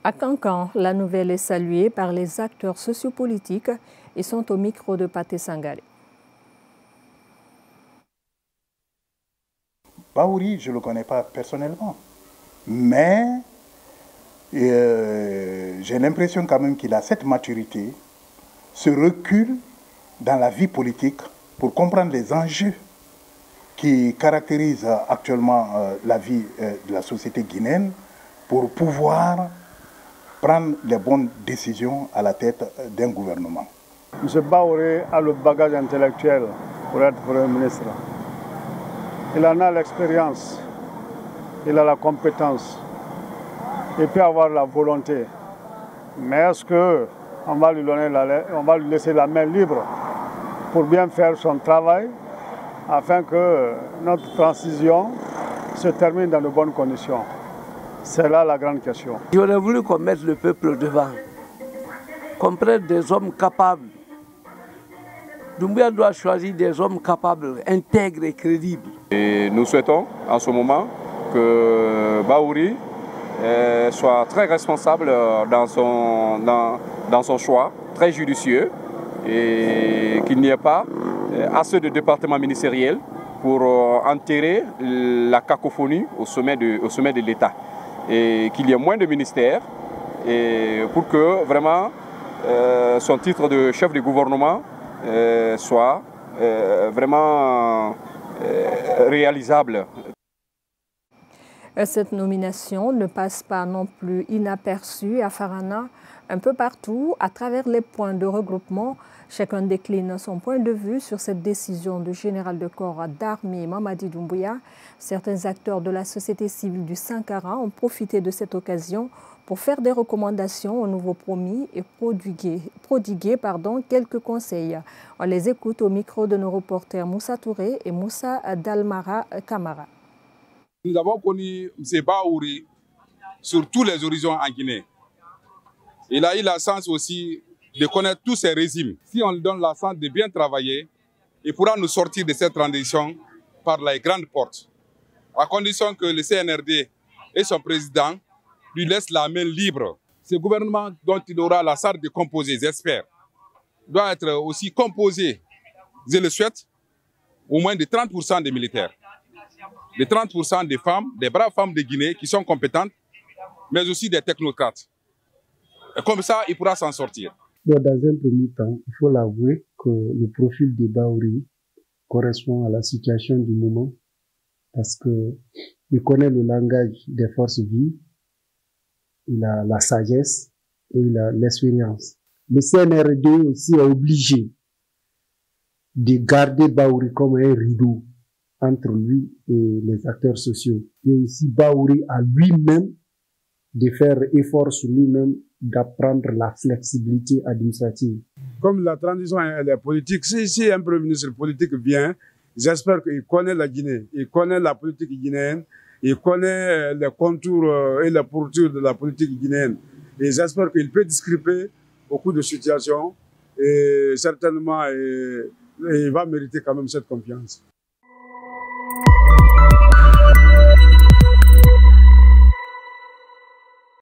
À Kankan, la nouvelle est saluée par les acteurs sociopolitiques et sont au micro de Pathé Sangaré. Bahouri, je ne le connais pas personnellement, mais j'ai l'impression quand même qu'il a cette maturité, ce recul dans la vie politique pour comprendre les enjeux qui caractérisent actuellement la vie de la société guinéenne pour pouvoir prendre les bonnes décisions à la tête d'un gouvernement. M. Bahouri a le bagage intellectuel pour être Premier ministre. Il en a l'expérience, il a la compétence, il peut avoir la volonté. Mais est-ce qu'on va lui laisser la main libre pour bien faire son travail afin que notre transition se termine dans de bonnes conditions? C'est là la grande question. J'aurais voulu qu'on mette le peuple devant, qu'on prenne des hommes capables. Doumbouya doit choisir des hommes capables, intègres et crédibles. Et nous souhaitons en ce moment que Bahouri soit très responsable dans son choix, très judicieux, et qu'il n'y ait pas assez de départements ministériels pour enterrer la cacophonie au sommet de l'État. Et qu'il y ait moins de ministères et pour que vraiment son titre de chef de gouvernement soit vraiment réalisable. Cette nomination ne passe pas non plus inaperçue à Farana. Un peu partout, à travers les points de regroupement, chacun décline son point de vue sur cette décision du général de corps d'armée Mamadi Doumbouya. Certains acteurs de la société civile du Sankara ont profité de cette occasion pour faire des recommandations aux nouveaux promis et prodiguer quelques conseils. On les écoute au micro de nos reporters Moussa Touré et Moussa Dalmara Kamara. Nous avons connu M. Bahouri sur tous les horizons en Guinée. Il a eu la chance aussi de connaître tous ces régimes. Si on lui donne la chance de bien travailler, il pourra nous sortir de cette transition par les grandes portes, à condition que le CNRD et son président lui laissent la main libre. Ce gouvernement dont il aura la charge de composer, j'espère, doit être aussi composé, je le souhaite, au moins de 30% des militaires, de 30% des femmes, des braves femmes de Guinée qui sont compétentes, mais aussi des technocrates. Et comme ça, il pourra s'en sortir. Dans un premier temps, il faut l'avouer que le profil de Bahouri correspond à la situation du moment parce qu'il connaît le langage des forces vives, il a la sagesse et il a l'expérience. Le CNRD aussi est obligé de garder Bahouri comme un rideau entre lui et les acteurs sociaux. Et aussi Bahouri à lui-même de faire effort sur lui-même d'apprendre la flexibilité administrative. Comme la transition elle est politique, si un Premier ministre politique vient, j'espère qu'il connaît la Guinée, il connaît la politique guinéenne, il connaît les contours et les poursuites de la politique guinéenne. Et j'espère qu'il peut discréper beaucoup de situations et certainement il va mériter quand même cette confiance.